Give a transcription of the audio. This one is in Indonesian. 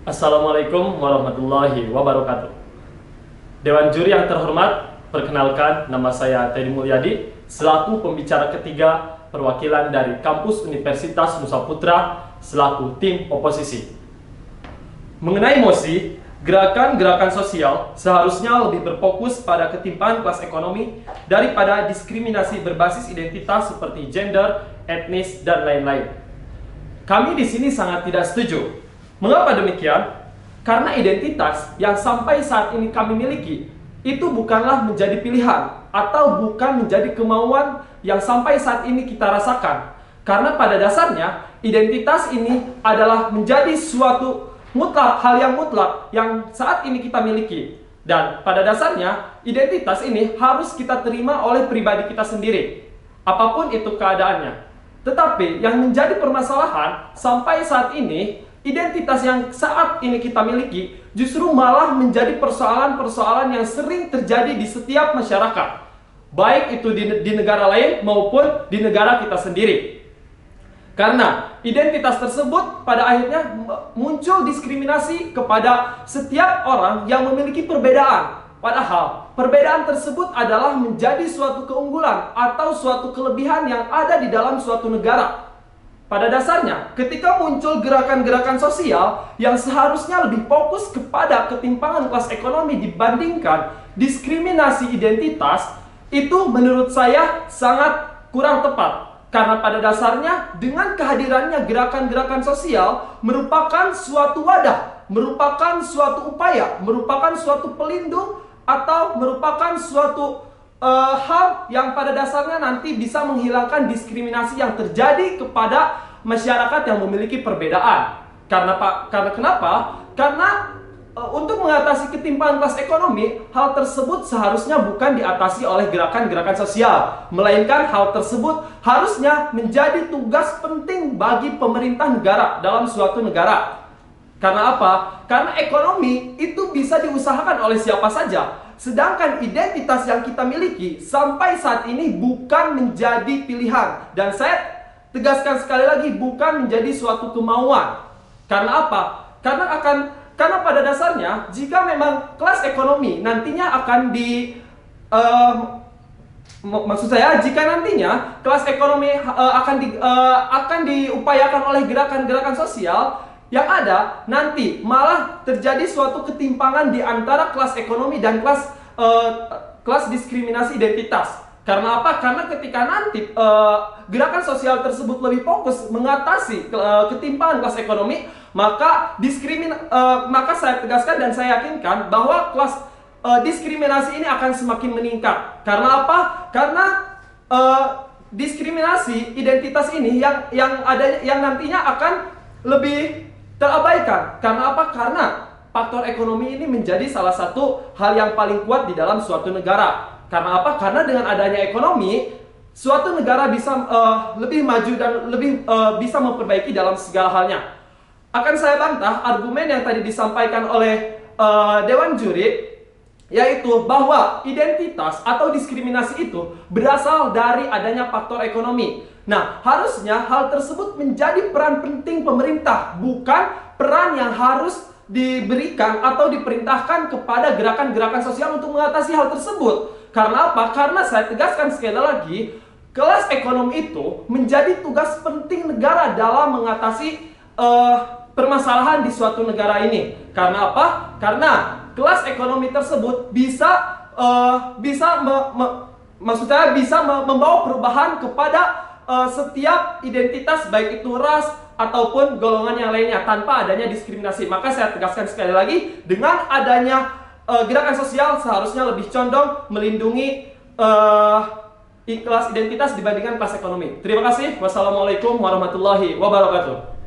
Assalamualaikum warahmatullahi wabarakatuh. Dewan juri yang terhormat, perkenalkan nama saya Teddy Mulyadi selaku pembicara ketiga perwakilan dari kampus Universitas Nusa Putra selaku tim oposisi. Mengenai mosi, gerakan-gerakan sosial seharusnya lebih berfokus pada ketimpangan kelas ekonomi daripada diskriminasi berbasis identitas seperti gender, etnis, dan lain-lain. Kami di sini sangat tidak setuju. Mengapa demikian? Karena identitas yang sampai saat ini kami miliki itu bukanlah menjadi pilihan atau bukan menjadi kemauan yang sampai saat ini kita rasakan. Karena pada dasarnya identitas ini adalah menjadi suatu mutlak, hal yang mutlak yang saat ini kita miliki. Dan pada dasarnya identitas ini harus kita terima oleh pribadi kita sendiri, apapun itu keadaannya. Tetapi yang menjadi permasalahan sampai saat ini, identitas yang saat ini kita miliki justru malah menjadi persoalan-persoalan yang sering terjadi di setiap masyarakat, baik itu di negara lain maupun di negara kita sendiri. Karena identitas tersebut pada akhirnya muncul diskriminasi kepada setiap orang yang memiliki perbedaan. Padahal perbedaan tersebut adalah menjadi suatu keunggulan atau suatu kelebihan yang ada di dalam suatu negara. Pada dasarnya, ketika muncul gerakan-gerakan sosial yang seharusnya lebih fokus kepada ketimpangan kelas ekonomi dibandingkan diskriminasi identitas, itu menurut saya sangat kurang tepat. Karena pada dasarnya, dengan kehadirannya gerakan-gerakan sosial merupakan suatu wadah, merupakan suatu upaya, merupakan suatu pelindung, atau merupakan suatu hal yang pada dasarnya nanti bisa menghilangkan diskriminasi yang terjadi kepada masyarakat yang memiliki perbedaan. Karena kenapa? Karena untuk mengatasi ketimpangan kelas ekonomi, hal tersebut seharusnya bukan diatasi oleh gerakan-gerakan sosial, melainkan hal tersebut harusnya menjadi tugas penting bagi pemerintah negara dalam suatu negara. Karena apa? Karena ekonomi itu bisa diusahakan oleh siapa saja. Sedangkan identitas yang kita miliki sampai saat ini bukan menjadi pilihan. Dan saya tegaskan sekali lagi, bukan menjadi suatu kemauan. Karena apa? Karena pada dasarnya jika memang kelas ekonomi nantinya akan maksud saya jika nantinya kelas ekonomi akan diupayakan oleh gerakan-gerakan sosial, yang ada nanti malah terjadi suatu ketimpangan di antara kelas ekonomi dan kelas diskriminasi identitas. Karena apa? Karena ketika nanti gerakan sosial tersebut lebih fokus mengatasi ketimpangan kelas ekonomi, maka saya tegaskan dan saya yakinkan bahwa kelas diskriminasi ini akan semakin meningkat. Karena apa? Karena diskriminasi identitas ini yang nantinya akan lebih terabaikan. Karena apa? Karena faktor ekonomi ini menjadi salah satu hal yang paling kuat di dalam suatu negara. Karena apa? Karena dengan adanya ekonomi, suatu negara bisa lebih maju dan lebih bisa memperbaiki dalam segala halnya. Akan saya bantah argumen yang tadi disampaikan oleh Dewan Juri, yaitu bahwa identitas atau diskriminasi itu berasal dari adanya faktor ekonomi. Nah, harusnya hal tersebut menjadi peran penting pemerintah, bukan peran yang harus diberikan atau diperintahkan kepada gerakan-gerakan sosial untuk mengatasi hal tersebut. Karena apa? Karena saya tegaskan sekali lagi, kelas ekonomi itu menjadi tugas penting negara dalam mengatasi permasalahan di suatu negara ini. Karena apa? Karena kelas ekonomi tersebut bisa membawa perubahan kepada setiap identitas, baik itu ras ataupun golongan yang lainnya, tanpa adanya diskriminasi. Maka saya tegaskan sekali lagi, dengan adanya gerakan sosial seharusnya lebih condong melindungi kelas identitas dibandingkan kelas ekonomi. Terima kasih. Wassalamualaikum warahmatullahi wabarakatuh.